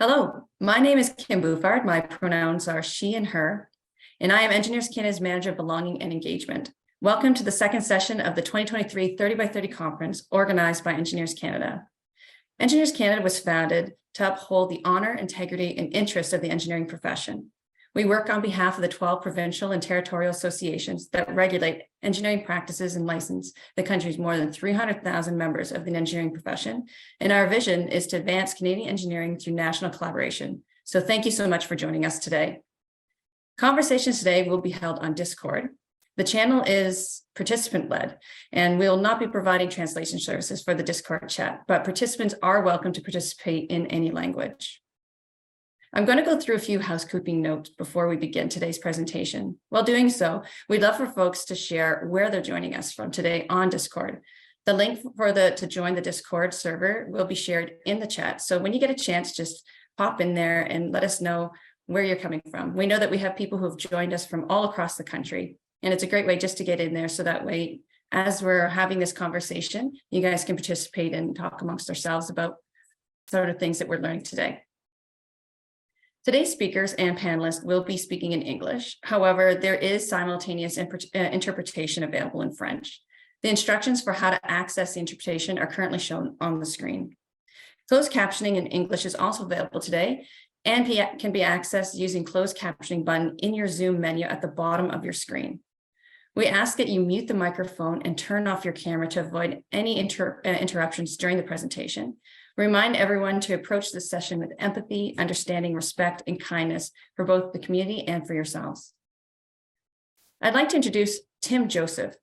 Hello, my name is Kim Bouffard. My pronouns are she and her, and I am Engineers Canada's Manager of Belonging and Engagement. Welcome to the second session of the 2023 30 by 30 conference organized by Engineers Canada. Engineers Canada was founded to uphold the honor, integrity, and interest of the engineering profession. We work on behalf of the 12 provincial and territorial associations that regulate engineering practices and license the country's more than 300,000 members of the engineering profession. And our vision is to advance Canadian engineering through national collaboration. So thank you so much for joining us today. Conversations today will be held on Discord. The channel is participant-led, and we will not be providing translation services for the Discord chat, but participants are welcome to participate in any language. I'm going to go through a few housekeeping notes before we begin today's presentation. While doing so, we'd love for folks to share where they're joining us from today on Discord. The link to join the Discord server will be shared in the chat. So when you get a chance, just pop in there and let us know where you're coming from. We know that we have people who have joined us from all across the country, and it's a great way just to get in there so that way, as we're having this conversation, you guys can participate and talk amongst ourselves about sort of things that we're learning today. Today's speakers and panelists will be speaking in English. However, there is simultaneous interpretation available in French. The instructions for how to access the interpretation are currently shown on the screen. Closed captioning in English is also available today and can be accessed using closed captioning button in your Zoom menu at the bottom of your screen. We ask that you mute the microphone and turn off your camera to avoid any interruptions during the presentation. Remind everyone to approach this session with empathy, understanding, respect, and kindness for both the community and for yourselves. I'd like to introduce Tim Joseph,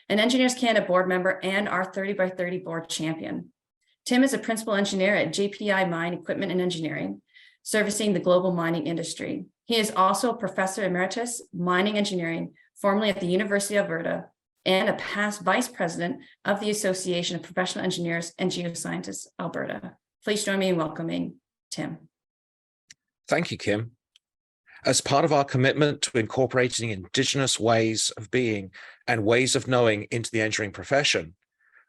an Engineers Canada board member and our 30 by 30 board champion. Tim is a principal engineer at JPI Mine Equipment and Engineering, servicing the global mining industry. He is also a professor emeritus mining engineering, formerly at the University of Alberta, and a past vice president of the Association of Professional Engineers and Geoscientists, Alberta. Please join me in welcoming Tim. Thank you, Kim. As part of our commitment to incorporating Indigenous ways of being and ways of knowing into the engineering profession,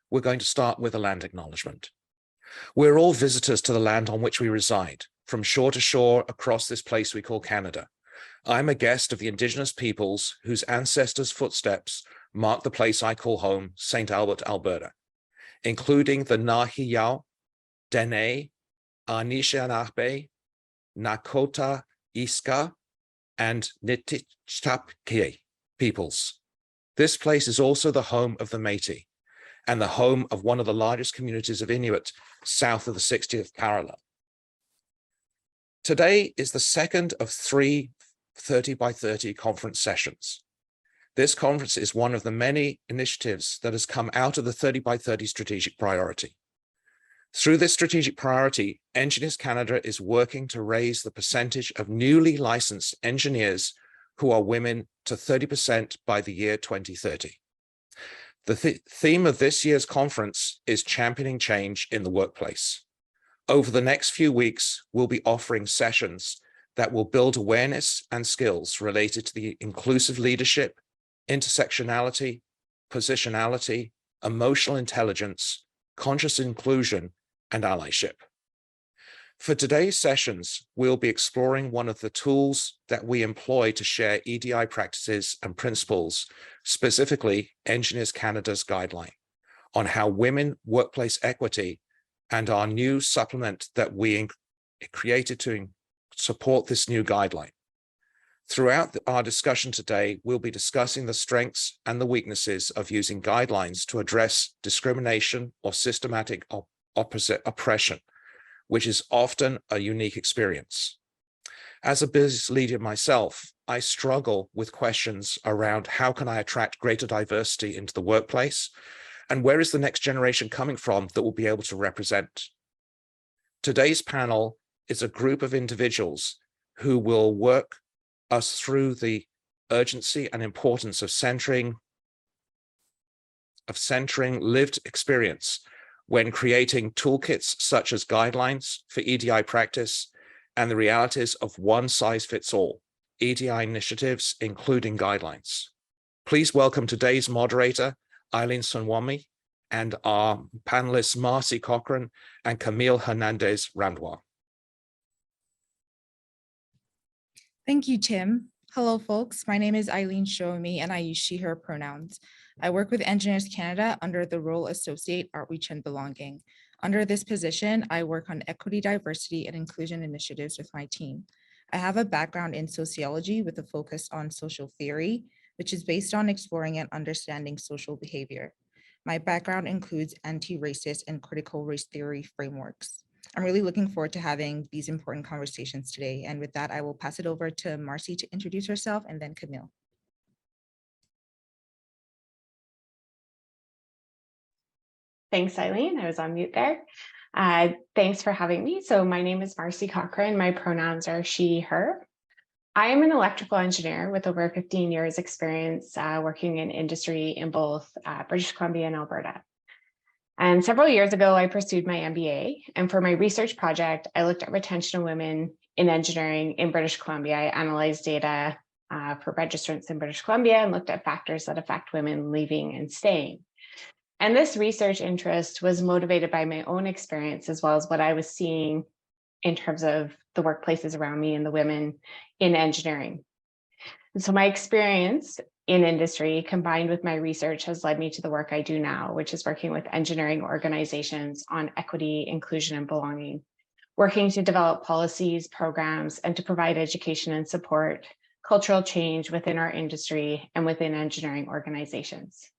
we're going to start with a land acknowledgement. We're all visitors to the land on which we reside, from shore to shore across this place we call Canada. I'm a guest of the Indigenous peoples whose ancestors' footsteps mark the place I call home, St. Albert, Alberta, including the Nahiyaw, Dene, Anishinaabe, Nakota, Iska, and Nititchapki peoples. This place is also the home of the Métis and the home of one of the largest communities of Inuit south of the 60th parallel. Today is the second of 3 30 by 30 conference sessions. This conference is one of the many initiatives that has come out of the 30 by 30 strategic priority. Through this strategic priority, Engineers Canada is working to raise the percentage of newly licensed engineers who are women to 30% by the year 2030. The theme of this year's conference is championing change in the workplace. Over the next few weeks, we'll be offering sessions that will build awareness and skills related to the inclusive leadership, intersectionality, positionality, emotional intelligence, conscious inclusion, and allyship. For today's sessions, we'll be exploring one of the tools that we employ to share EDI practices and principles, specifically Engineers Canada's guideline on how women workplace equity and our new supplement that we created to support this new guideline. Throughout our discussion today, we'll be discussing the strengths and the weaknesses of using guidelines to address discrimination or systematic oppression, which is often a unique experience. As a business leader myself, I struggle with questions around how can I attract greater diversity into the workplace, and where is the next generation coming from that will be able to represent? Today's panel is a group of individuals who will work us through the urgency and importance of centering lived experience when creating toolkits such as guidelines for EDI practice and the realities of one-size-fits-all EDI initiatives, including guidelines. Please welcome today's moderator, Eileen Sunwami, and our panelists, Marcy Cochran and Camille Hernandez Randwa. Thank you, Tim. Hello, folks. My name is Eileen Shomi, and I use she, her pronouns. I work with Engineers Canada under the role Associate Outreach and Belonging. Under this position, I work on equity, diversity, and inclusion initiatives with my team. I have a background in sociology with a focus on social theory, which is based on exploring and understanding social behavior. My background includes anti-racist and critical race theory frameworks. I'm really looking forward to having these important conversations today. And with that, I will pass it over to Marcy to introduce herself and then Camille. Thanks, Eileen. I was on mute there. Thanks for having me. So my name is Marcy Cochran. My pronouns are she, her. I am an electrical engineer with over 15 years experience working in industry in both British Columbia and Alberta. And several years ago, I pursued my MBA. And for my research project, I looked at retention of women in engineering in British Columbia. I analyzed data for registrants in British Columbia and looked at factors that affect women leaving and staying. And this research interest was motivated by my own experience, as well as what I was seeing in terms of the workplaces around me and the women in engineering. And so my experience in industry combined with my research has led me to the work I do now, which is working with engineering organizations on equity, inclusion, and belonging, working to develop policies, programs, and to provide education and support cultural change within our industry and within engineering organizations.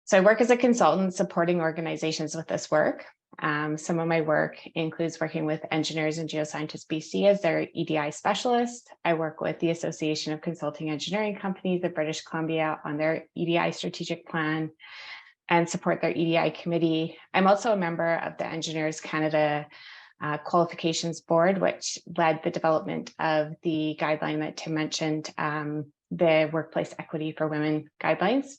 So I work as a consultant supporting organizations with this work. Some of my work includes working with Engineers and Geoscientists BC as their EDI specialist. I work with the Association of Consulting Engineering Companies of British Columbia on their EDI strategic plan and support their EDI committee. I'm also a member of the Engineers Canada Qualifications Board, which led the development of the guideline that Tim mentioned, the Workplace Equity for Women guidelines.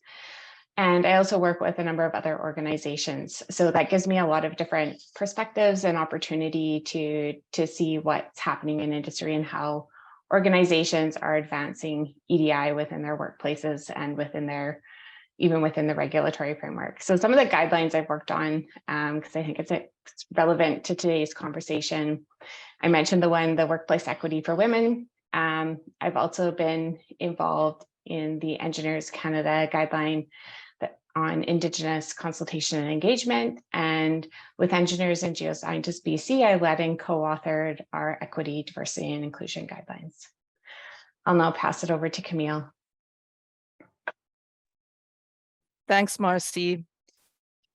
And I also work with a number of other organizations. So that gives me a lot of different perspectives and opportunity to see what's happening in industry and how organizations are advancing EDI within their workplaces and even within the regulatory framework. So some of the guidelines I've worked on, because I think it's relevant to today's conversation. I mentioned the Workplace Equity for Women. I've also been involved in the Engineers Canada guideline on Indigenous consultation and engagement. And with Engineers and Geoscientists BC, I led and co-authored our equity, diversity, and inclusion guidelines. I'll now pass it over to Camille. Thanks, Marcy.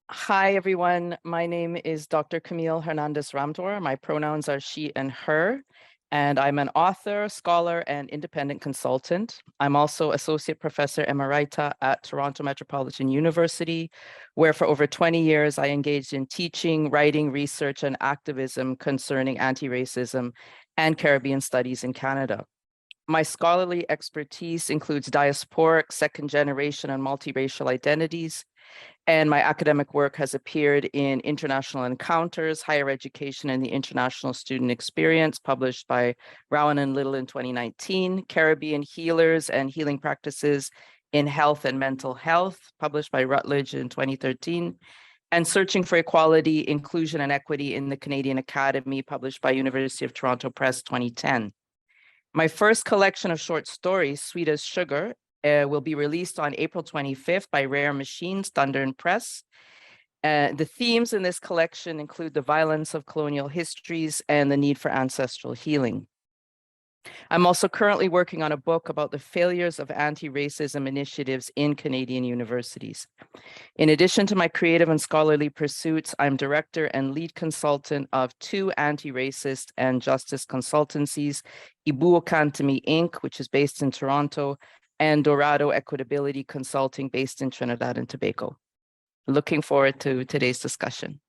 Hi, everyone. My name is Dr. Camille Hernandez Ramdor. My pronouns are she and her. And I'm an author, scholar, and independent consultant. I'm also Associate Professor Emerita at Toronto Metropolitan University, where for over 20 years I engaged in teaching, writing, research, and activism concerning anti-racism and Caribbean studies in Canada. My scholarly expertise includes diasporic, second generation, and multiracial identities. And my academic work has appeared in International Encounters, Higher Education and the International Student Experience, published by Rowan and Little in 2019, Caribbean Healers and Healing Practices in Health and Mental Health, published by Routledge in 2013, and Searching for Equality, Inclusion and Equity in the Canadian Academy, published by University of Toronto Press 2010. My first collection of short stories, Sweet as Sugar, will be released on April 25th by Rare Machines, Thunder and Press. The themes in this collection include the violence of colonial histories and the need for ancestral healing. I'm also currently working on a book about the failures of anti-racism initiatives in Canadian universities. In addition to my creative and scholarly pursuits, I'm director and lead consultant of 2 anti-racist and justice consultancies, Ibuo Kantami Inc., which is based in Toronto, and Dorado Equitability Consulting based in Trinidad and Tobago. Looking forward to today's discussion.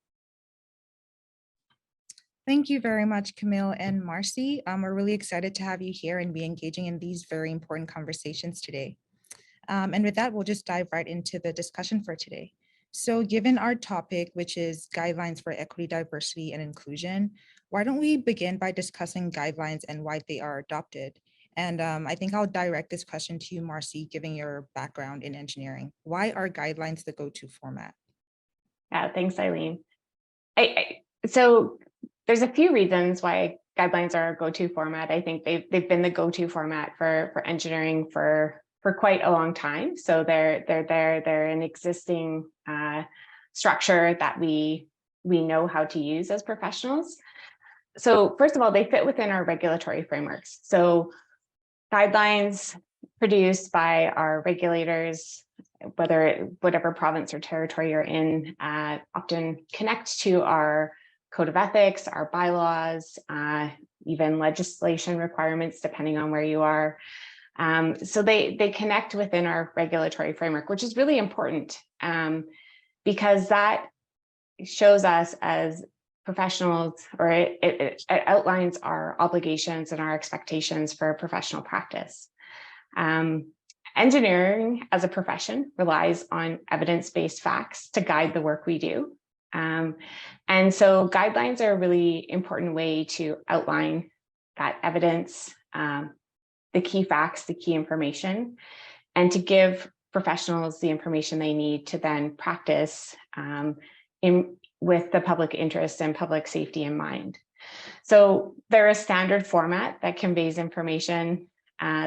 Thank you very much, Camille and Marcy. We're really excited to have you here and be engaging in these very important conversations today. And with that, we'll just dive right into the discussion for today. So given our topic, which is guidelines for equity, diversity, and inclusion, why don't we begin by discussing guidelines and why they are adopted? And I think I'll direct this question to you, Marcy, given your background in engineering. Why are guidelines the go-to format? Yeah, thanks, Eileen. So there's a few reasons why guidelines are our go-to format. I think they've been the go-to format for engineering for quite a long time. So they're an existing structure that we know how to use as professionals. So first of all, they fit within our regulatory frameworks. So guidelines produced by our regulators, whatever province or territory you're in, often connect to our code of ethics, our bylaws, even legislation requirements, depending on where you are. So they connect within our regulatory framework, which is really important because that shows us as professionals, or it outlines our obligations and our expectations for professional practice. Engineering as a profession relies on evidence-based facts to guide the work we do. And so guidelines are a really important way to outline that evidence, the key facts, the key information, and to give professionals the information they need to then practice with the public interest and public safety in mind. So they're a standard format that conveys information.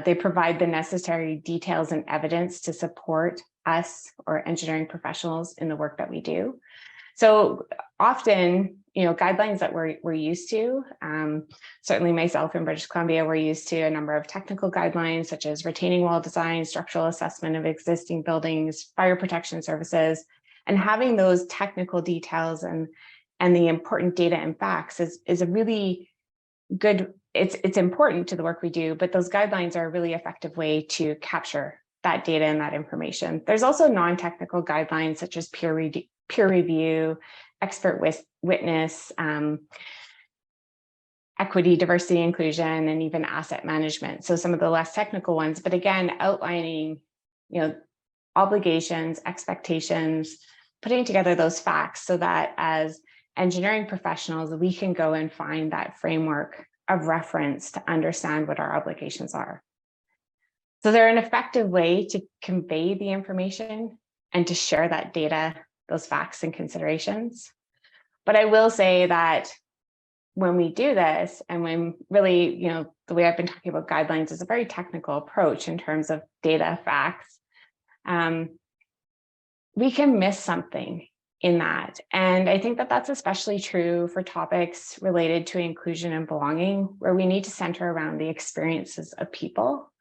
They provide the necessary details and evidence to support us or engineering professionals in the work that we do. So often, guidelines that we're used to, certainly myself in British Columbia, we're used to a number of technical guidelines such as retaining wall design, structural assessment of existing buildings, fire protection services, and having those technical details and the important data and facts is a really good, it's important to the work we do, but those guidelines are a really effective way to capture that data and that information. There's also non-technical guidelines such as peer review, expert witness, equity, diversity, inclusion, and even asset management. So some of the less technical ones, but again, outlining, obligations, expectations, putting together those facts so that as engineering professionals, we can go and find that framework of reference to understand what our obligations are. So they're an effective way to convey the information and to share that data, those facts and considerations. But I will say that when we do this, and when really, the way I've been talking about guidelines is a very technical approach in terms of data, facts, we can miss something in that. And I think that that's especially true for topics related to inclusion and belonging, where we need to center around the experiences of people.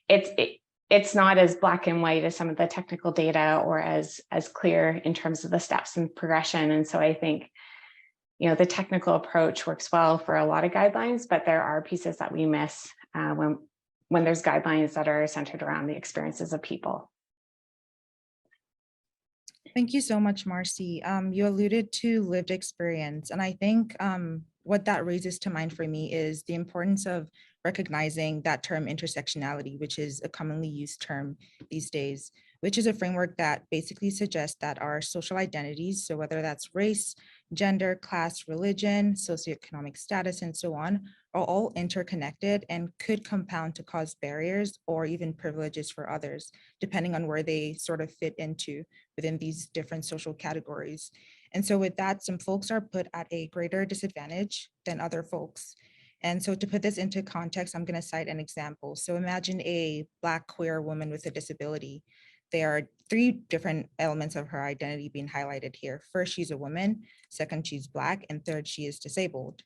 It's not as black and white as some of the technical data or as clear in terms of the steps and progression. And so I think, the technical approach works well for a lot of guidelines, but there are pieces that we miss when there's guidelines that are centered around the experiences of people. Thank you so much, Marcy. You alluded to lived experience, and I think what that raises to mind for me is the importance of recognizing that term intersectionality, which is a commonly used term these days, which is a framework that basically suggests that our social identities, so whether that's race, gender, class, religion, socioeconomic status, and so on, are all interconnected and could compound to cause barriers or even privileges for others, depending on where they sort of fit into within these different social categories. And so with that, some folks are put at a greater disadvantage than other folks. And so to put this into context, I'm going to cite an example. So imagine a Black queer woman with a disability. There are three different elements of her identity being highlighted here. First, she's a woman. Second, she's Black. And third, she is disabled.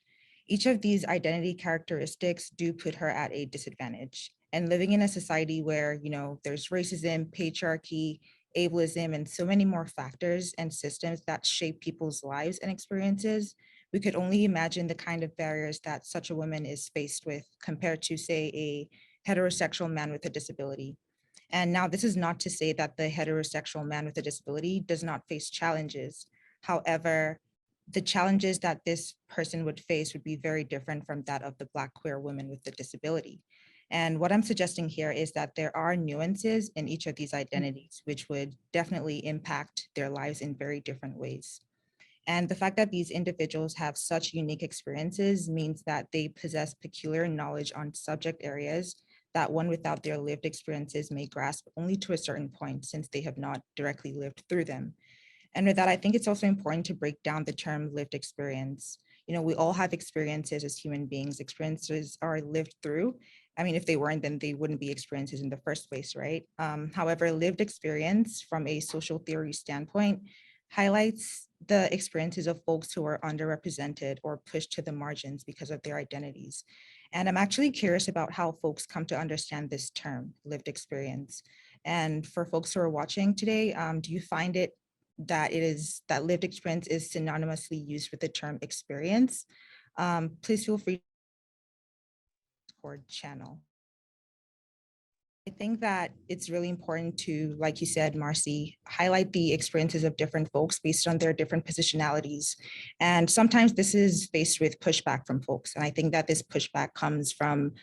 Each of these identity characteristics do put her at a disadvantage. And living in a society where, there's racism, patriarchy, ableism, and so many more factors and systems that shape people's lives and experiences, we could only imagine the kind of barriers that such a woman is faced with compared to, say, a heterosexual man with a disability. And now this is not to say that the heterosexual man with a disability does not face challenges. However, the challenges that this person would face would be very different from that of the Black queer woman with the disability. And what I'm suggesting here is that there are nuances in each of these identities, which would definitely impact their lives in very different ways. And the fact that these individuals have such unique experiences means that they possess peculiar knowledge on subject areas that one without their lived experiences may grasp only to a certain point, since they have not directly lived through them. And with that, I think it's also important to break down the term lived experience. we all have experiences as human beings. Experiences are lived through. I mean, if they weren't, then they wouldn't be experiences in the first place, right? However, lived experience from a social theory standpoint highlights the experiences of folks who are underrepresented or pushed to the margins because of their identities. And I'm actually curious about how folks come to understand this term, lived experience. And for folks who are watching today, do you find it that lived experience is synonymously used with the term experience? Please feel free to Discord channel. I think that it's really important to, like you said, Marcy, highlight the experiences of different folks based on their different positionalities. And sometimes this is faced with pushback from folks. And I think that this pushback comes from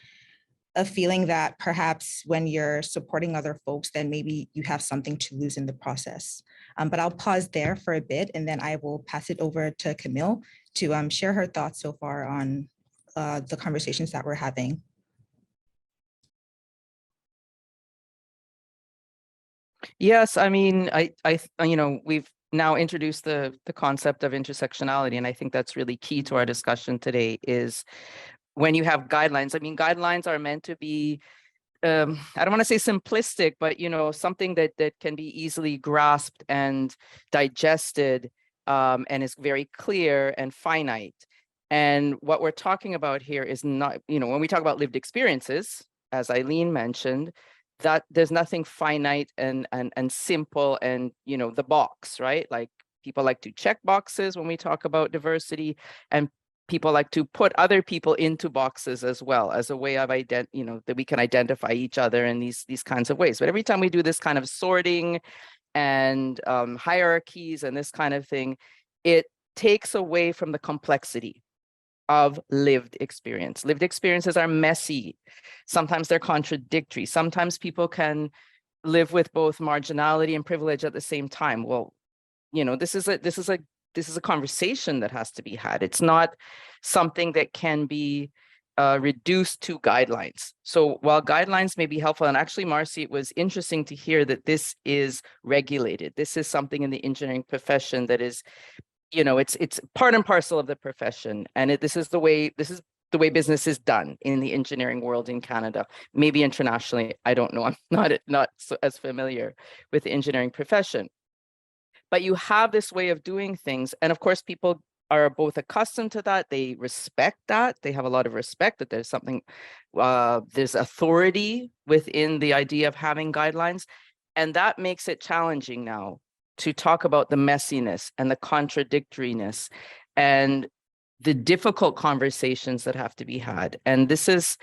a feeling that perhaps when you're supporting other folks, then maybe you have something to lose in the process. But I'll pause there for a bit, and then I will pass it over to Camille to share her thoughts so far on the conversations that we're having. Yes, I mean, we've now introduced the concept of intersectionality, and I think that's really key to our discussion today is when you have guidelines. I mean, guidelines are meant to be, I don't want to say simplistic, but, something that can be easily grasped and digested, and is very clear and finite. And what we're talking about here is not, when we talk about lived experiences, as Eileen mentioned, that there's nothing finite and simple and, the box, right? Like people like to check boxes when we talk about diversity, and people like to put other people into boxes as well as a way of that we can identify each other in these kinds of ways. But every time we do this kind of sorting and hierarchies and this kind of thing, it takes away from the complexity of lived experience. Lived experiences are messy. Sometimes they're contradictory. Sometimes people can live with both marginality and privilege at the same time. Well, this is a conversation that has to be had. It's not something that can be reduced to guidelines. So while guidelines may be helpful, and actually, Marcy, it was interesting to hear that this is regulated. This is something in the engineering profession that is, it's part and parcel of the profession. And this is the way business is done in the engineering world in Canada, maybe internationally. I don't know. I'm not so as familiar with the engineering profession. But you have this way of doing things. And of course, people are both accustomed to that. They respect that. They have a lot of respect that there's something, there's authority within the idea of having guidelines. And that makes it challenging now to talk about the messiness and the contradictoriness and the difficult conversations that have to be had. And this is,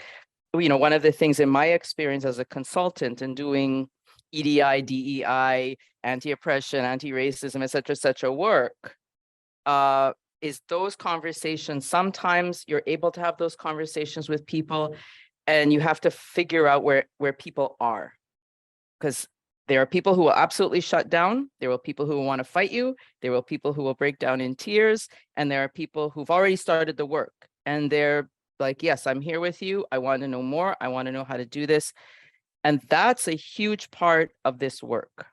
one of the things in my experience as a consultant and doing EDI, DEI, anti-oppression, anti-racism, et cetera, work, is those conversations. Sometimes you're able to have those conversations with people and you have to figure out where people are. Because there are people who will absolutely shut down. There will be people who will want to fight you. There will be people who will break down in tears. And there are people who've already started the work. And they're like, yes, I'm here with you. I want to know more. I want to know how to do this. And that's a huge part of this work,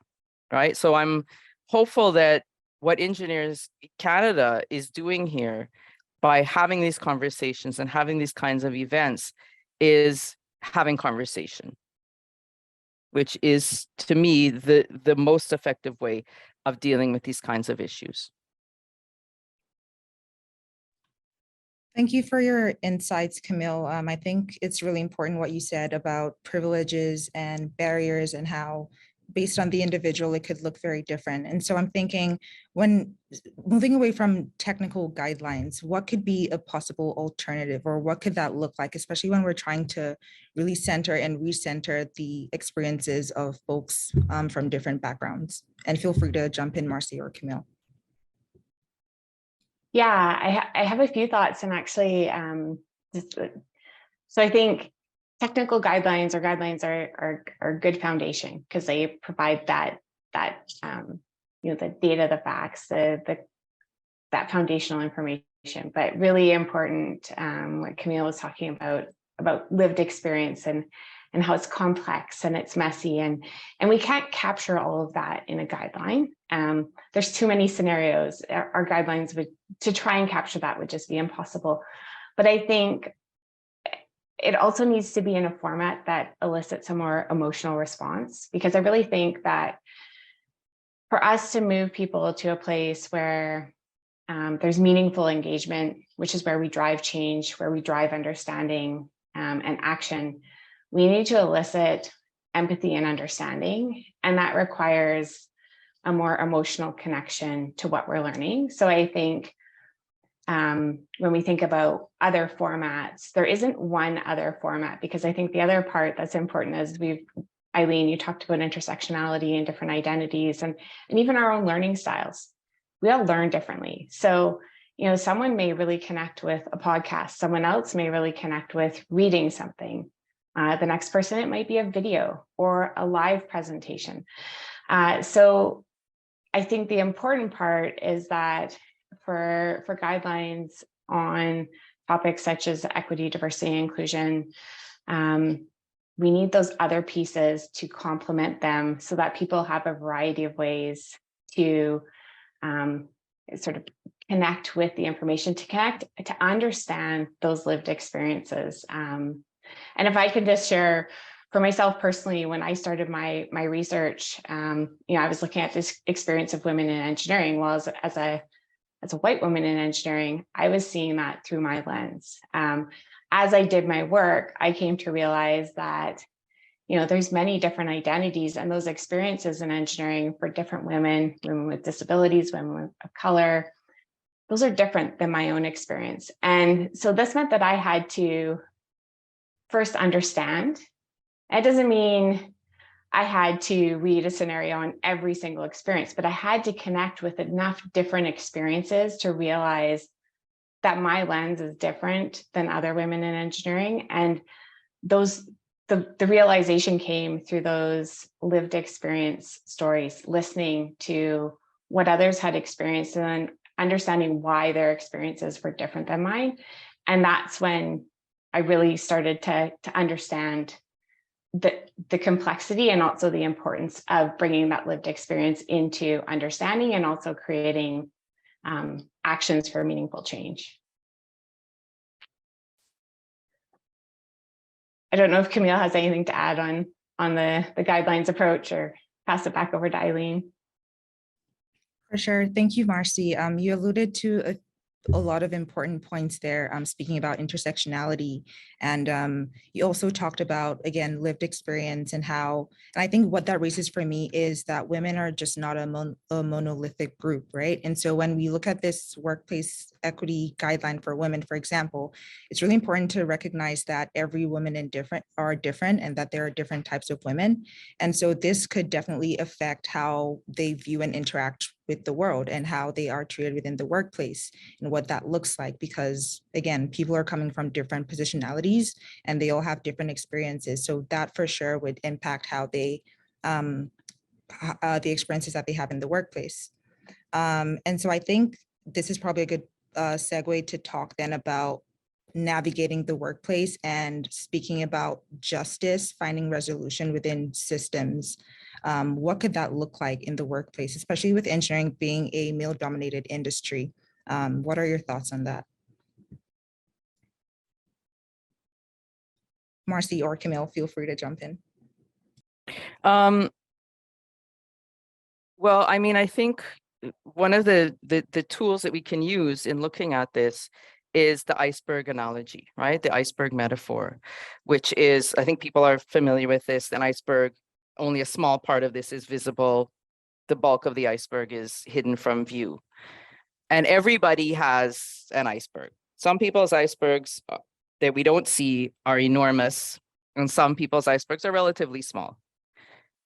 right? So I'm hopeful that what Engineers Canada is doing here by having these conversations and having these kinds of events is having conversation, which is, to me, the most effective way of dealing with these kinds of issues. Thank you for your insights, Camille. I think it's really important what you said about privileges and barriers and how based on the individual, it could look very different. And so I'm thinking when moving away from technical guidelines, what could be a possible alternative or what could that look like, especially when we're trying to really center and recenter the experiences of folks from different backgrounds? And feel free to jump in, Marcy or Camille. Yeah, I have a few thoughts, and actually, so I think technical guidelines or guidelines are a good foundation because they provide that the data, the facts, that foundational information. But really important, what Camille was talking about lived experience and and how it's complex and it's messy, and we can't capture all of that in a guideline. There's too many scenarios. Our guidelines to try and capture that would just be impossible. But I think it also needs to be in a format that elicits a more emotional response, because I really think that for us to move people to a place where there's meaningful engagement, which is where we drive change, where we drive understanding and action, we need to elicit empathy and understanding. And that requires a more emotional connection to what we're learning. So I think when we think about other formats, there isn't one other format, because I think the other part that's important is Eileen, you talked about intersectionality and different identities and even our own learning styles. We all learn differently. So, someone may really connect with a podcast. Someone else may really connect with reading something. The next person, it might be a video or a live presentation. So I think the important part is that for guidelines on topics such as equity, diversity, and inclusion, we need those other pieces to complement them so that people have a variety of ways to sort of connect with the information, to understand those lived experiences. And if I could just share for myself personally, when I started my research, I was looking at this experience of women in engineering. Well, as a white woman in engineering, I was seeing that through my lens. As I did my work, I came to realize that, there's many different identities and those experiences in engineering for different women with disabilities, women of color. Those are different than my own experience. And so this meant that I had to first understand. It doesn't mean I had to read a scenario on every single experience, but I had to connect with enough different experiences to realize that my lens is different than other women in engineering. And the realization came through those lived experience stories, listening to what others had experienced and then understanding why their experiences were different than mine. And that's when I really started to understand the complexity and also the importance of bringing that lived experience into understanding and also creating actions for meaningful change. I don't know if Camille has anything to add on the guidelines approach, or pass it back over to Eileen. For sure. Thank you, Marcy. You alluded to a lot of important points there, speaking about intersectionality. And you also talked about, again, lived experience and how, and I think what that raises for me is that women are just not a monolithic group, right? And so when we look at this workplace equity guideline for women, for example, it's really important to recognize that every woman are different and that there are different types of women. And so this could definitely affect how they view and interact with the world and how they are treated within the workplace and what that looks like, because again, people are coming from different positionalities and they all have different experiences. So that for sure would impact how they, the experiences that they have in the workplace. And so I think this is probably a good segue to talk then about navigating the workplace and speaking about justice, finding resolution within systems. What could that look like in the workplace, especially with engineering being a male-dominated industry? What are your thoughts on that? Marcy or Camille, feel free to jump in. Well, I mean, I think one of the tools that we can use in looking at this is the iceberg analogy, right? The iceberg metaphor, which is, I think people are familiar with this. An iceberg, only a small part of this is visible. The bulk of the iceberg is hidden from view. And everybody has an iceberg. Some people's icebergs that we don't see are enormous, and some people's icebergs are relatively small.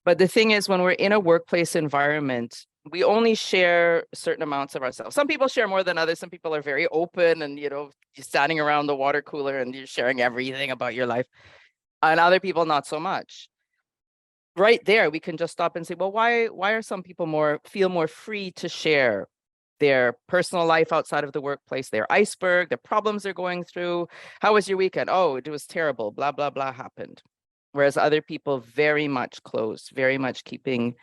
But the thing is, when we're in a workplace environment, we only share certain amounts of ourselves. Some people share more than others. Some people are very open and, you're standing around the water cooler and you're sharing everything about your life. And other people, not so much. Right there, we can just stop and say, well, why are some people feel more free to share their personal life outside of the workplace, their iceberg, the problems they're going through? How was your weekend? Oh, it was terrible, blah, blah, blah happened. whereas other people very much closed, very much keeping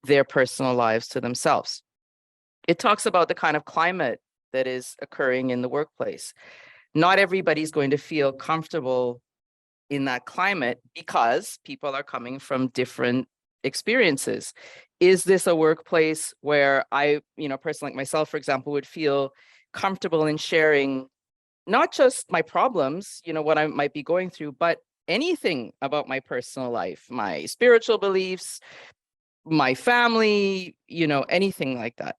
their personal lives to themselves. It talks about the kind of climate that is occurring in the workplace. Not everybody's going to feel comfortable in that climate because people are coming from different experiences. Is this a workplace where I, person like myself, for example, would feel comfortable in sharing not just my problems, what I might be going through, but anything about my personal life, my spiritual beliefs, my family, anything like that.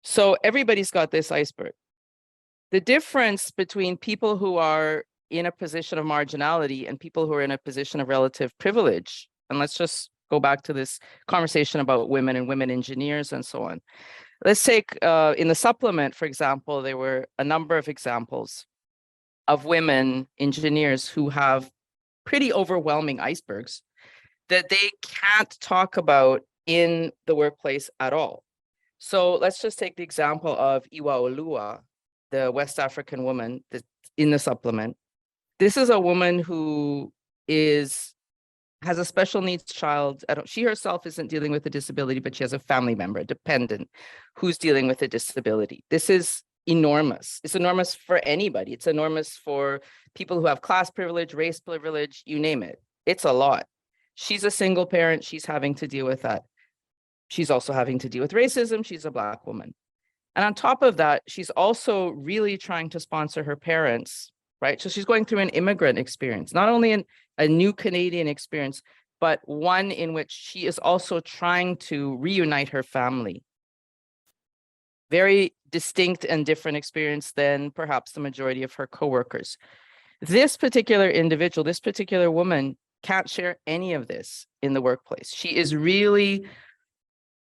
So everybody's got this iceberg. The difference between people who are in a position of marginality and people who are in a position of relative privilege, and let's just go back to this conversation about women and women engineers and so on. Let's take in the supplement, for example, there were a number of examples of women engineers who have pretty overwhelming icebergs that they can't talk about in the workplace at all. So let's just take the example of Iwa Olua, the West African woman that's in the supplement. This is a woman who has a special needs child. She herself isn't dealing with a disability, but she has a family member, a dependent, who's dealing with a disability. This is enormous. It's enormous for anybody. It's enormous for people who have class privilege, race privilege, you name it. It's a lot. She's a single parent. She's having to deal with that. She's also having to deal with racism. She's a Black woman. And on top of that, she's also really trying to sponsor her parents, right? So she's going through an immigrant experience, not only a new Canadian experience, but one in which she is also trying to reunite her family. Very distinct and different experience than perhaps the majority of her coworkers. This particular individual, this particular woman, can't share any of this in the workplace. She is really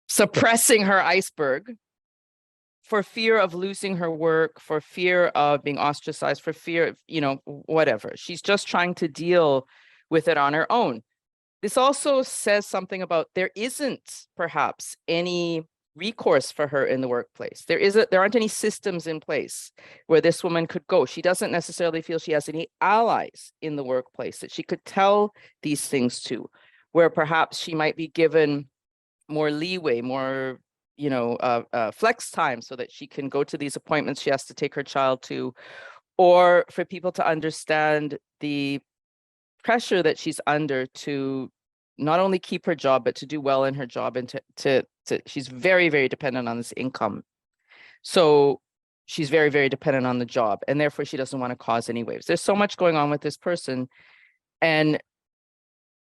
suppressing her iceberg for fear of losing her work, for fear of being ostracized, for fear of, whatever. She's just trying to deal with it on her own. This also says something about there isn't perhaps any recourse for her in the workplace. There aren't any systems in place where this woman could go. She doesn't necessarily feel she has any allies in the workplace that she could tell these things to, where perhaps she might be given more leeway, more flex time so that she can go to these appointments she has to take her child to, or for people to understand the pressure that she's under to not only keep her job, but to do well in her job, and to she's very, very dependent on this income. So she's very, very dependent on the job, and therefore she doesn't want to cause any waves. There's so much going on with this person. And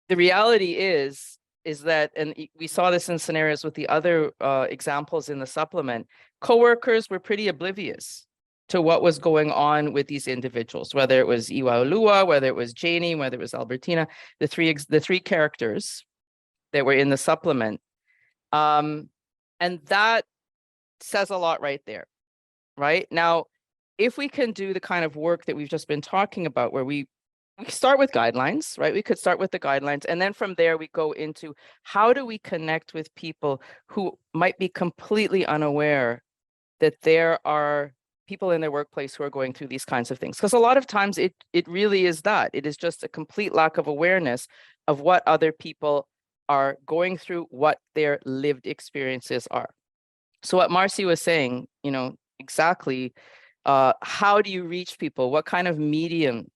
the reality is that, and we saw this in scenarios with the other examples in the supplement, coworkers were pretty oblivious to what was going on with these individuals, whether it was Iwa Olua, whether it was Janie, whether it was Albertina, the three characters that were in the supplement. And that says a lot right there, right? Now, if we can do the kind of work that we've just been talking about, where we start with guidelines, right? We could start with the guidelines, and then from there we go into how do we connect with people who might be completely unaware that there are people in their workplace who are going through these kinds of things. Because a lot of times it really is that. It is just a complete lack of awareness of what other people are going through, what their lived experiences are. So what Marcy was saying, exactly, how do you reach people? What kind of medium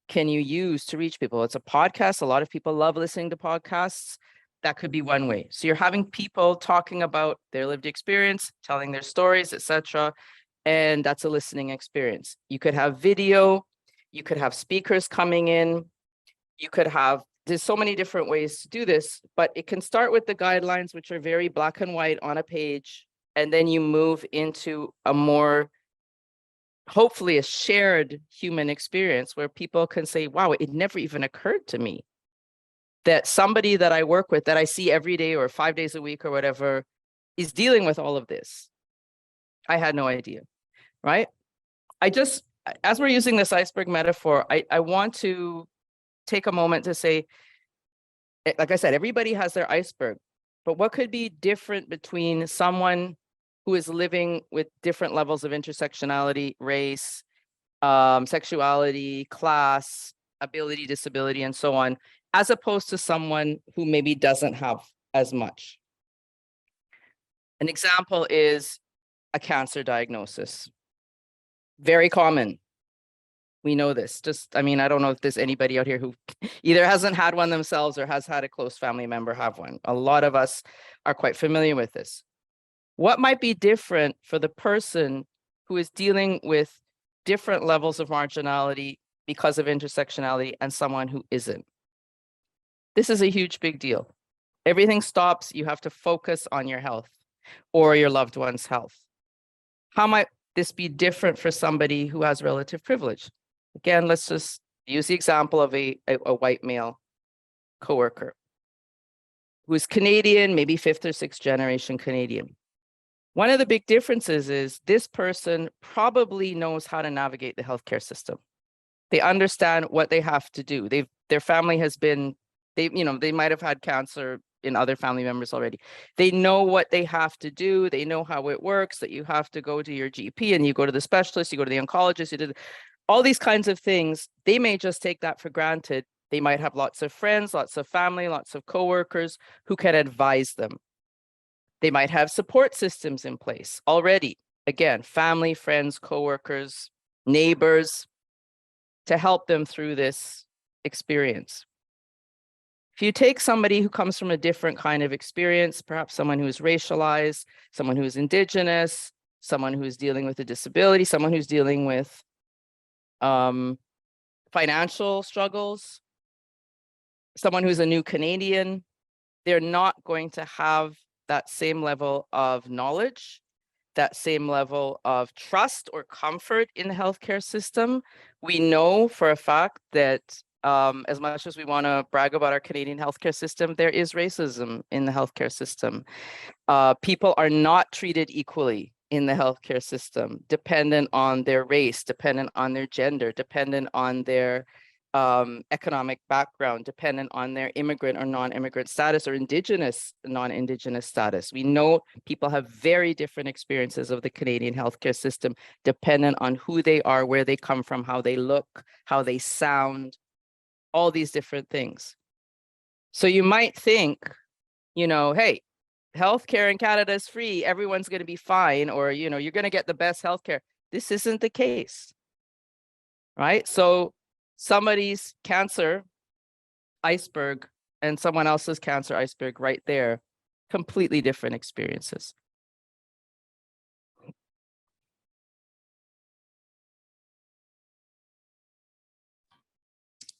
can you use to reach people? It's a podcast. A lot of people love listening to podcasts. That could be one way. So you're having people talking about their lived experience, telling their stories, etc. And that's a listening experience. You could have video, you could have speakers coming in, there's so many different ways to do this, but it can start with the guidelines, which are very black and white on a page, and then you move into a more, hopefully a shared human experience where people can say, wow, it never even occurred to me that somebody that I work with, that I see every day or 5 days a week or whatever, is dealing with all of this. I had no idea, right? As we're using this iceberg metaphor, I want to take a moment to say, like I said, everybody has their iceberg, but what could be different between someone who is living with different levels of intersectionality, race, sexuality, class, ability, disability, and so on, as opposed to someone who maybe doesn't have as much. An example is a cancer diagnosis. Very common. We know this. I mean, I don't know if there's anybody out here who either hasn't had one themselves or has had a close family member have one. A lot of us are quite familiar with this. What might be different for the person who is dealing with different levels of marginality because of intersectionality and someone who isn't? This is a huge big deal. Everything stops. You have to focus on your health or your loved one's health. How might this be different for somebody who has relative privilege? Again, let's just use the example of a white male coworker who is Canadian, maybe 5th or 6th generation Canadian. One of the big differences is this person probably knows how to navigate the healthcare system. They understand what they have to do. Their family has been, they might have had cancer in other family members already. They know what they have to do. They know how it works, that you have to go to your GP and you go to the specialist, you go to the oncologist, you do all these kinds of things. They may just take that for granted. They might have lots of friends, lots of family, lots of coworkers who can advise them. They might have support systems in place already. Again, family, friends, coworkers, neighbors, to help them through this experience. If you take somebody who comes from a different kind of experience, perhaps someone who is racialized, someone who is Indigenous, someone who is dealing with a disability, someone who's dealing with financial struggles, someone who's a new Canadian, they're not going to have that same level of knowledge, that same level of trust or comfort in the healthcare system. We know for a fact that as much as we want to brag about our Canadian healthcare system, there is racism in the healthcare system. People are not treated equally in the healthcare system, dependent on their race, dependent on their gender, dependent on their economic background, dependent on their immigrant or non-immigrant status or Indigenous, non-Indigenous status. We know people have very different experiences of the Canadian healthcare system, dependent on who they are, where they come from, how they look, how they sound, all these different things. So you might think, hey, healthcare in Canada is free, everyone's going to be fine, or, you're going to get the best healthcare. This isn't the case, right? So somebody's cancer iceberg and someone else's cancer iceberg right there, completely different experiences.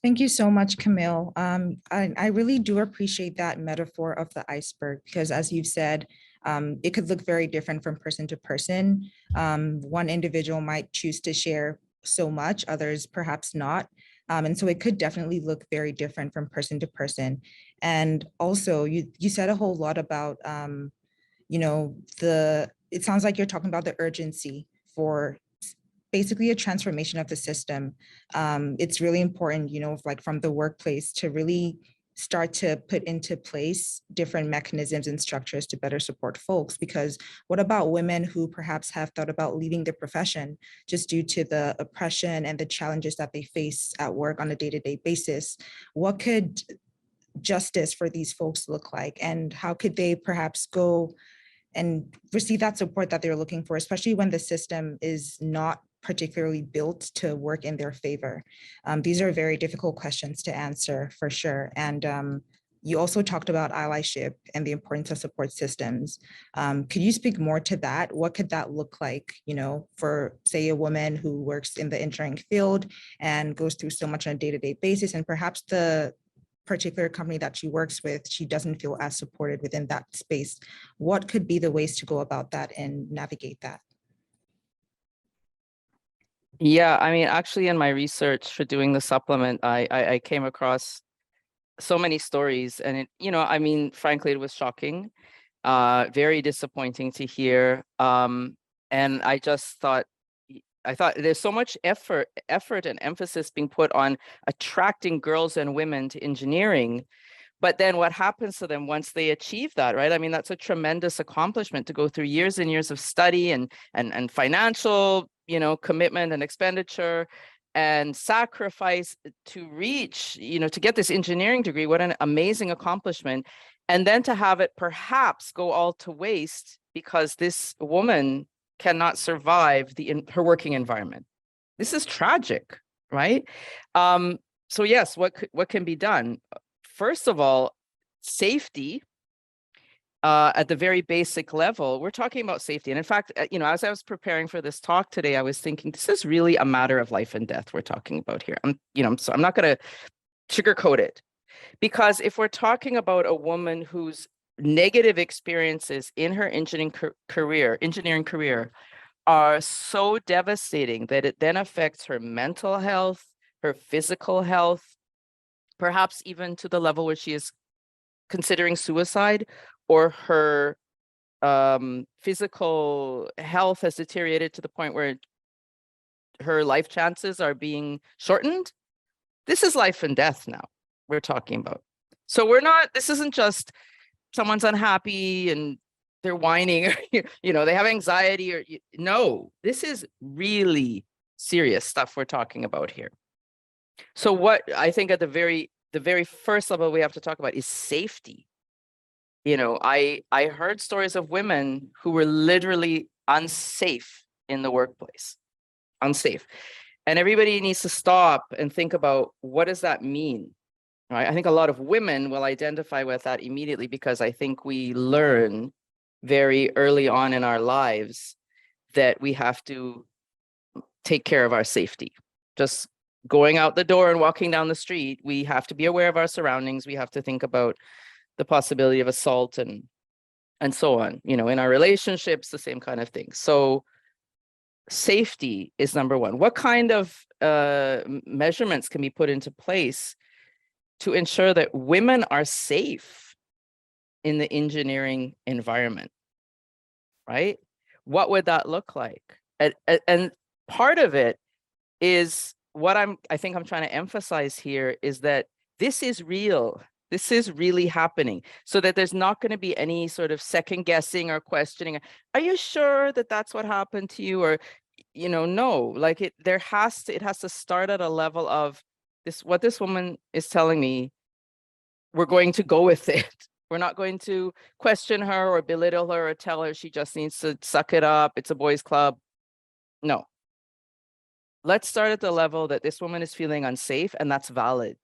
Thank you so much, Camille. I really do appreciate that metaphor of the iceberg because, as you've said, it could look very different from person to person. One individual might choose to share so much, others perhaps not. And so it could definitely look very different from person to person. And also, you said a whole lot about, it sounds like you're talking about the urgency for basically a transformation of the system. It's really important, like from the workplace to really start to put into place different mechanisms and structures to better support folks. Because what about women who perhaps have thought about leaving their profession just due to the oppression and the challenges that they face at work on a day-to-day basis? What could justice for these folks look like? And how could they perhaps go and receive that support that they're looking for, especially when the system is not particularly built to work in their favor? These are very difficult questions to answer for sure. And you also talked about allyship and the importance of support systems. Could you speak more to that? What could that look like, for say a woman who works in the engineering field and goes through so much on a day-to-day basis, and perhaps the particular company that she works with, she doesn't feel as supported within that space? What could be the ways to go about that and navigate that? Yeah, I mean, actually in my research for doing the supplement, I came across so many stories, and frankly, it was shocking, very disappointing to hear. And I just thought there's so much effort and emphasis being put on attracting girls and women to engineering. But then what happens to them once they achieve that, right? I mean, that's a tremendous accomplishment to go through years and years of study and financial, commitment and expenditure. and sacrifice to reach, to get this engineering degree. What an amazing accomplishment. And then to have it perhaps go all to waste because this woman cannot survive her working environment. This is tragic, right? So yes, what can be done? First of all, safety. At the very basic level, we're talking about safety. And in fact, as I was preparing for this talk today, I was thinking this is really a matter of life and death we're talking about here. So I'm not going to sugarcoat it, because if we're talking about a woman whose negative experiences in her engineering career are so devastating that it then affects her mental health, her physical health, perhaps even to the level where she is considering suicide, or her physical health has deteriorated to the point where her life chances are being shortened. This is life and death now we're talking about. So this isn't just someone's unhappy and they're whining, or, they have anxiety, or no, this is really serious stuff we're talking about here. So what I think at the very first level we have to talk about is safety. I heard stories of women who were literally unsafe in the workplace, unsafe. And everybody needs to stop and think about, what does that mean? Right? I think a lot of women will identify with that immediately, because I think we learn very early on in our lives that we have to take care of our safety. Just going out the door and walking down the street, we have to be aware of our surroundings. We have to think about the possibility of assault and so on. In our relationships, the same kind of thing. So safety is number one. What kind of measurements can be put into place to ensure that women are safe in the engineering environment, right? What would that look like? And part of it is what I think I'm trying to emphasize here is that this is real. This is really happening, so that there's not going to be any sort of second guessing or questioning. Are you sure that that's what happened to you? Or, no, like it has to start at a level of what this woman is telling me. We're going to go with it. We're not going to question her or belittle her or tell her she just needs to suck it up. It's a boys' club. No. Let's start at the level that this woman is feeling unsafe, and that's valid.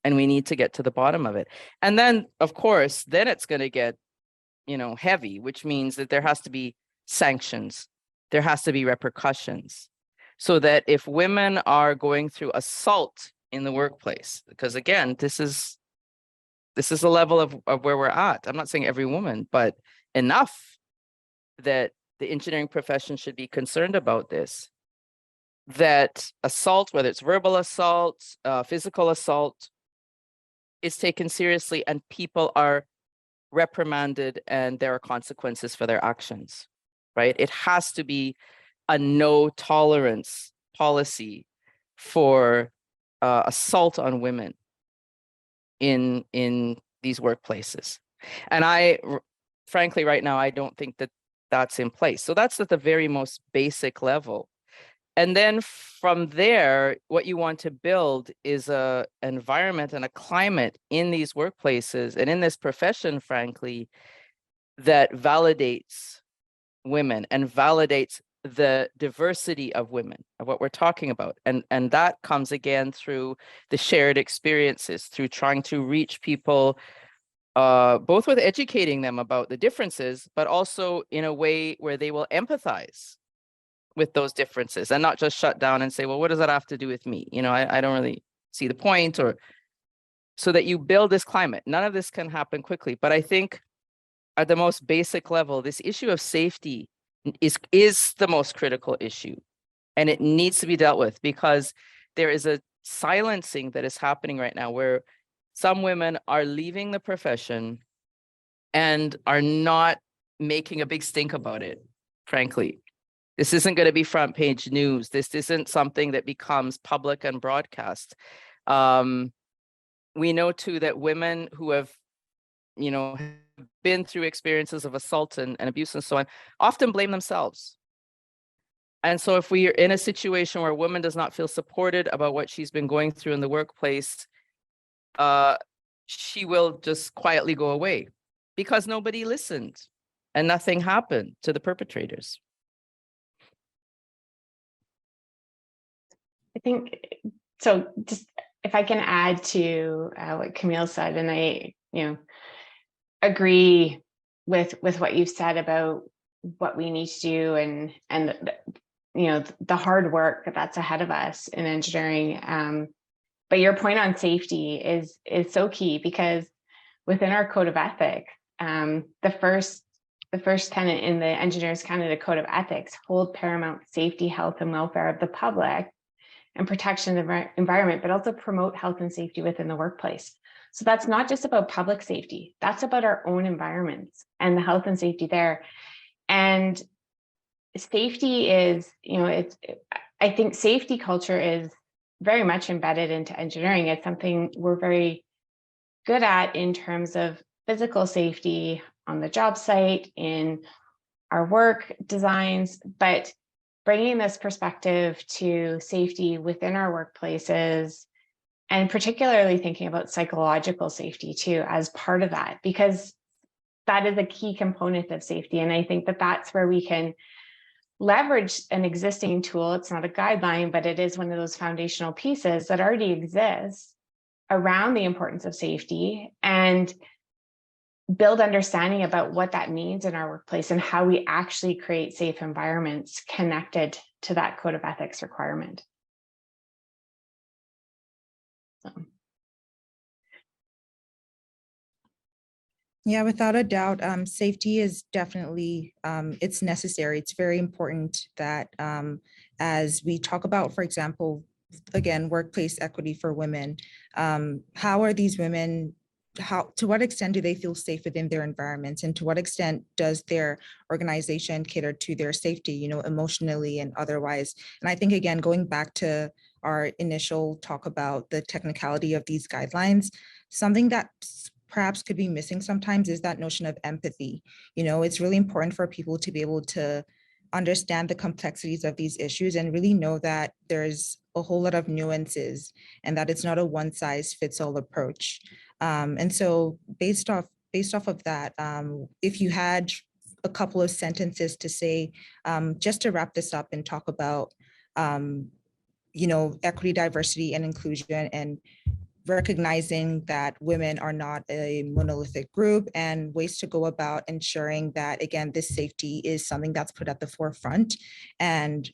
And we need to get to the bottom of it. And then, of course, then it's going to get, heavy, which means that there has to be sanctions. There has to be repercussions, so that if women are going through assault in the workplace, because again, this is the level of where we're at. I'm not saying every woman, but enough that the engineering profession should be concerned about this, that assault, whether it's verbal assault, physical assault, is taken seriously and people are reprimanded and there are consequences for their actions, right? It has to be a no tolerance policy for assault on women in these workplaces. And frankly, right now, I don't think that that's in place. So that's at the very most basic level. And then from there, what you want to build is an environment and a climate in these workplaces and in this profession, frankly, that validates women and validates the diversity of women, of what we're talking about. And that comes again through the shared experiences, through trying to reach people, both with educating them about the differences, but also in a way where they will empathize with those differences and not just shut down and say, well, what does that have to do with me? I don't really see the point, or so that you build this climate. None of this can happen quickly. But I think at the most basic level, this issue of safety is the most critical issue, and it needs to be dealt with, because there is a silencing that is happening right now where some women are leaving the profession and are not making a big stink about it, frankly. This isn't going to be front page news. This isn't something that becomes public and broadcast. We know too that women who have, been through experiences of assault and abuse and so on, often blame themselves. And so if we are in a situation where a woman does not feel supported about what she's been going through in the workplace, she will just quietly go away because nobody listened and nothing happened to the perpetrators. I think so. Just if I can add to what Camille said, and I, agree with what you've said about what we need to do and the hard work that's ahead of us in engineering. But your point on safety is so key, because within our code of ethics, the first tenet in the Engineers Canada Code of Ethics: hold paramount safety, health, and welfare of the public and protection of the environment, but also promote health and safety within the workplace. So that's not just about public safety, that's about our own environments and the health and safety there. And safety is, I think safety culture is very much embedded into engineering. It's something we're very good at in terms of physical safety on the job site, in our work designs, but bringing this perspective to safety within our workplaces, and particularly thinking about psychological safety too as part of that, because that is a key component of safety. And I think that that's where we can leverage an existing tool. It's not a guideline, but it is one of those foundational pieces that already exists around the importance of safety, and build understanding about what that means in our workplace and how we actually create safe environments connected to that code of ethics requirement. So. Yeah, without a doubt, safety is definitely, it's necessary. It's very important that as we talk about, for example, again, workplace equity for women, how are these women, to what extent do they feel safe within their environments, and to what extent does their organization cater to their safety, emotionally and otherwise? And I think, again, going back to our initial talk about the technicality of these guidelines, something that perhaps could be missing sometimes is that notion of empathy. It's really important for people to be able to understand the complexities of these issues and really know that there's a whole lot of nuances and that it's not a one size fits all approach. And so based off of that, if you had a couple of sentences to say, just to wrap this up and talk about, equity, diversity, and inclusion, and recognizing that women are not a monolithic group, and ways to go about ensuring that, again, this safety is something that's put at the forefront, and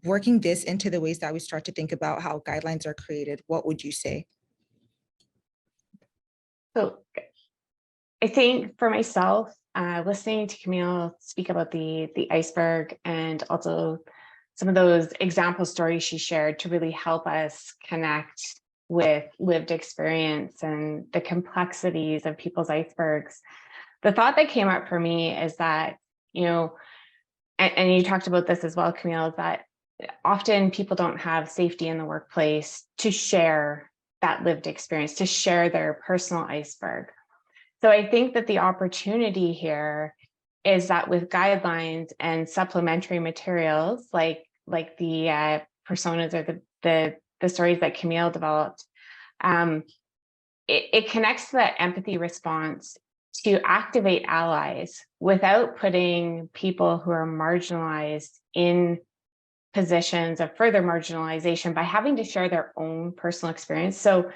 working this into the ways that we start to think about how guidelines are created, what would you say? So I think for myself, listening to Camille speak about the iceberg, and also some of those example stories she shared to really help us connect with lived experience and the complexities of people's icebergs, the thought that came up for me is that, and you talked about this as well, Camille, is that often people don't have safety in the workplace to share that lived experience, to share their personal iceberg. So I think that the opportunity here is that with guidelines and supplementary materials like the personas or the stories that Camille developed, it connects the empathy response to activate allies without putting people who are marginalized in positions of further marginalization by having to share their own personal experience. So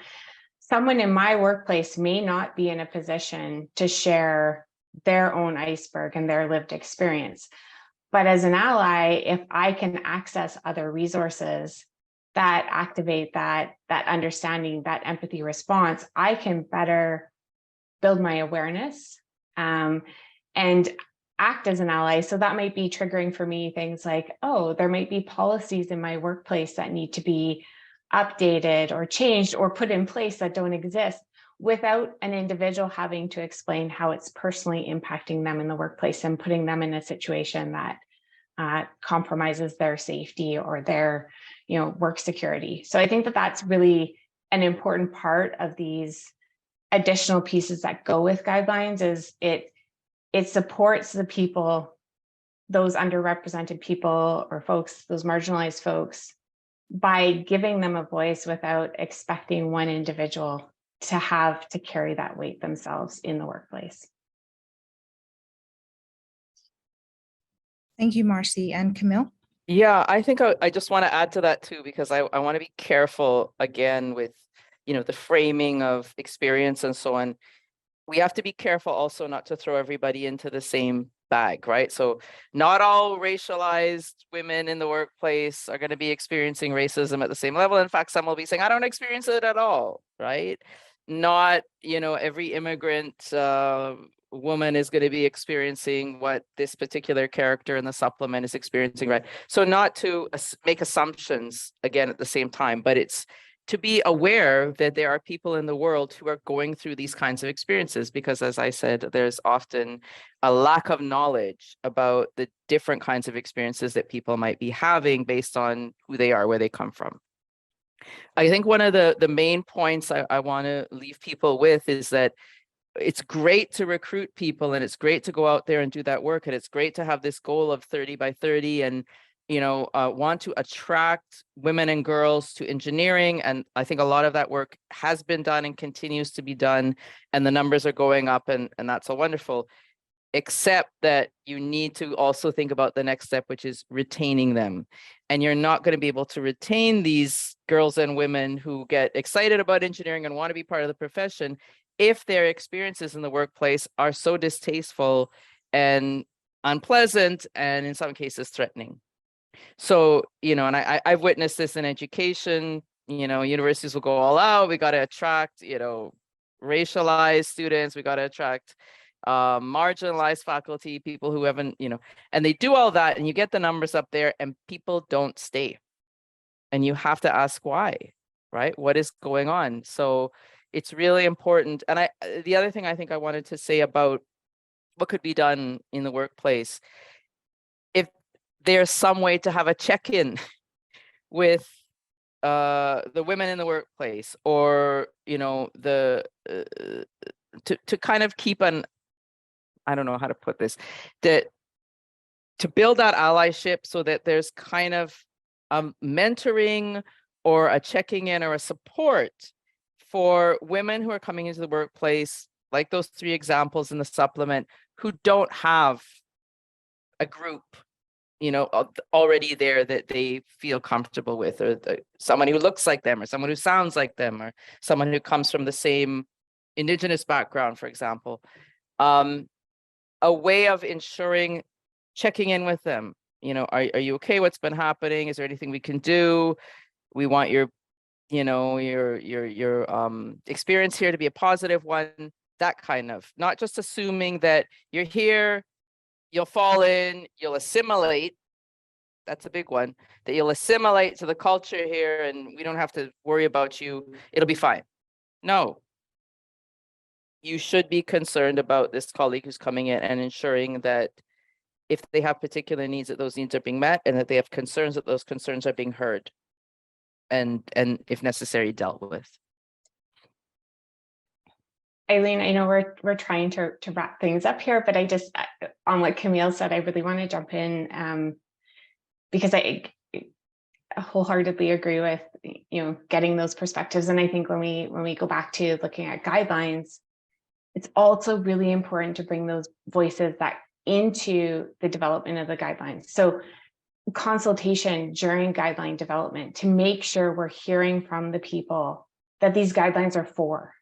someone in my workplace may not be in a position to share their own iceberg and their lived experience. But as an ally, if I can access other resources that activate that understanding, that empathy response, I can better build my awareness and act as an ally. So that might be triggering for me things like, oh, there might be policies in my workplace that need to be updated or changed or put in place that don't exist, without an individual having to explain how it's personally impacting them in the workplace and putting them in a situation that compromises their safety or their work security. So I think that that's really an important part of these additional pieces that go with guidelines, is it supports the people those underrepresented people or folks, those marginalized folks, by giving them a voice without expecting one individual to have to carry that weight themselves in the workplace. Thank you, Marcy. And Camille? Yeah, I think I just want to add to that too, because I want to be careful again with, the framing of experience and so on. We have to be careful also not to throw everybody into the same bag, right? So not all racialized women in the workplace are going to be experiencing racism at the same level. In fact, some will be saying, I don't experience it at all, right? Not, every immigrant woman is going to be experiencing what this particular character in the supplement is experiencing, right? So not to make assumptions again at the same time, but it's to be aware that there are people in the world who are going through these kinds of experiences, because as I said, there's often a lack of knowledge about the different kinds of experiences that people might be having based on who they are, where they come from. I think one of the main points I want to leave people with is that it's great to recruit people, and it's great to go out there and do that work. And it's great to have this goal of 30 by 30 and, want to attract women and girls to engineering. And I think a lot of that work has been done and continues to be done. And the numbers are going up, and that's so wonderful. Except that you need to also think about the next step, which is retaining them. And you're not going to be able to retain these girls and women who get excited about engineering and want to be part of the profession if their experiences in the workplace are so distasteful and unpleasant, and in some cases threatening. So, and I've witnessed this in education. Universities will go all out. We got to attract, racialized students. We got to attract marginalized faculty, people who haven't, and they do all that, and you get the numbers up there and people don't stay. And you have to ask why, right? What is going on? So it's really important. And the other thing I think I wanted to say about what could be done in the workplace, if there's some way to have a check-in with the women in the workplace, or, to kind of keep an, I don't know how to put this, that to build that allyship so that there's kind of mentoring or a checking in or a support for women who are coming into the workplace, like those 3 examples in the supplement, who don't have a group, already there that they feel comfortable with, or someone who looks like them, or someone who sounds like them, or someone who comes from the same Indigenous background, for example. A way of ensuring checking in with them. Are you okay? What's been happening? Is there anything we can do? We want your experience here to be a positive one. That kind of, not just assuming that you're here, you'll fall in, you'll assimilate. That's a big one, that you'll assimilate to the culture here and we don't have to worry about you. It'll be fine. No. You should be concerned about this colleague who's coming in and ensuring that if they have particular needs, that those needs are being met, and that they have concerns, that those concerns are being heard and if necessary, dealt with. Eileen, I know we're trying to wrap things up here, but I just, on what Camille said, I really want to jump in because I wholeheartedly agree with, getting those perspectives. And I think when we go back to looking at guidelines, it's also really important to bring those voices that into the development of the guidelines. So consultation during guideline development to make sure we're hearing from the people that these guidelines are for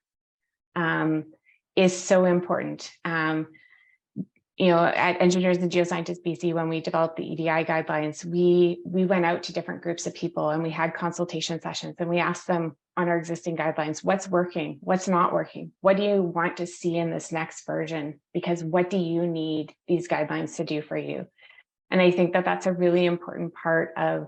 is so important. At Engineers and Geoscientists BC, when we developed the EDI guidelines, we went out to different groups of people and we had consultation sessions, and we asked them on our existing guidelines, what's working, what's not working, what do you want to see in this next version, because what do you need these guidelines to do for you? And I think that that's a really important part of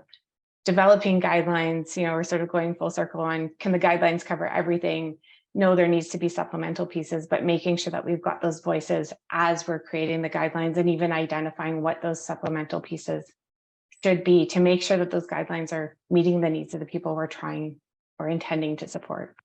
developing guidelines. We're sort of going full circle on, can the guidelines cover everything? No, there needs to be supplemental pieces, but making sure that we've got those voices as we're creating the guidelines, and even identifying what those supplemental pieces should be to make sure that those guidelines are meeting the needs of the people we're trying or intending to support.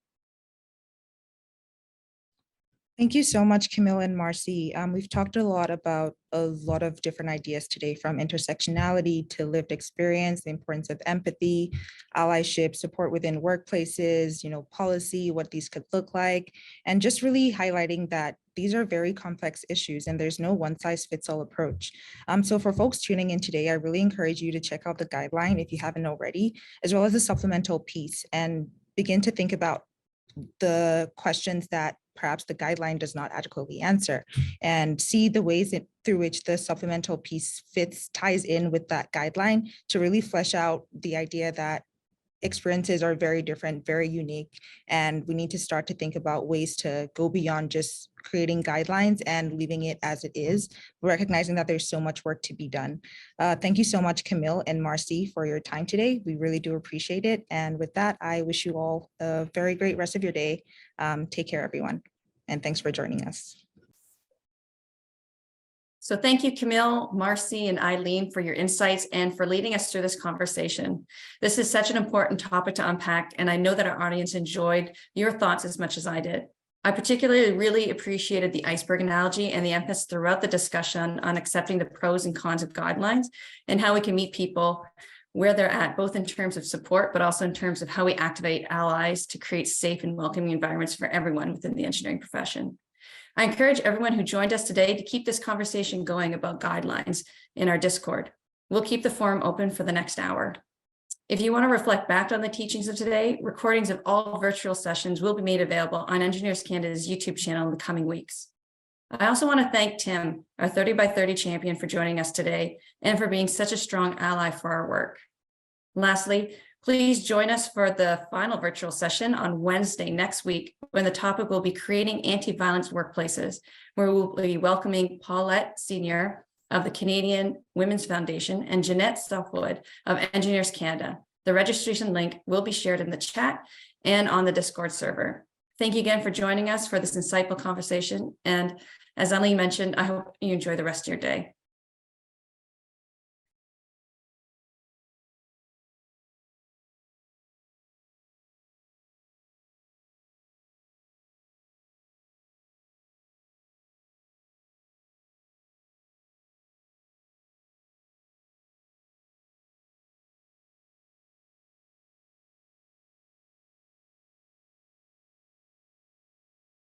Thank you so much, Camille and Marcy. We've talked a lot about a lot of different ideas today, from intersectionality to lived experience, the importance of empathy, allyship, support within workplaces, policy, what these could look like, and just really highlighting that these are very complex issues and there's no one size fits all approach. So for folks tuning in today, I really encourage you to check out the guideline if you haven't already, as well as the supplemental piece, and begin to think about the questions that perhaps the guideline does not adequately answer, and see the ways through which the supplemental piece ties in with that guideline to really flesh out the idea that experiences are very different, very unique, and we need to start to think about ways to go beyond just creating guidelines and leaving it as it is, recognizing that there's so much work to be done. Thank you so much, Camille and Marcy, for your time today. We really do appreciate it. And with that, I wish you all a very great rest of your day. Take care, everyone. And thanks for joining us. So thank you, Camille, Marcy, and Eileen, for your insights and for leading us through this conversation. This is such an important topic to unpack, and I know that our audience enjoyed your thoughts as much as I did. I particularly really appreciated the iceberg analogy and the emphasis throughout the discussion on accepting the pros and cons of guidelines and how we can meet people where they're at, both in terms of support, but also in terms of how we activate allies to create safe and welcoming environments for everyone within the engineering profession. I encourage everyone who joined us today to keep this conversation going about guidelines in our Discord. We'll keep the forum open for the next hour. If you want to reflect back on the teachings of today, recordings of all virtual sessions will be made available on Engineers Canada's YouTube channel in the coming weeks. I also want to thank Tim, our 30 by 30 champion, for joining us today and for being such a strong ally for our work. Lastly, please join us for the final virtual session on Wednesday next week, when the topic will be creating anti-violence workplaces, where we'll be welcoming Paulette Senior of the Canadian Women's Foundation and Jeanette Southwood of Engineers Canada. The registration link will be shared in the chat and on the Discord server. Thank you again for joining us for this insightful conversation. And as Eileen mentioned, I hope you enjoy the rest of your day.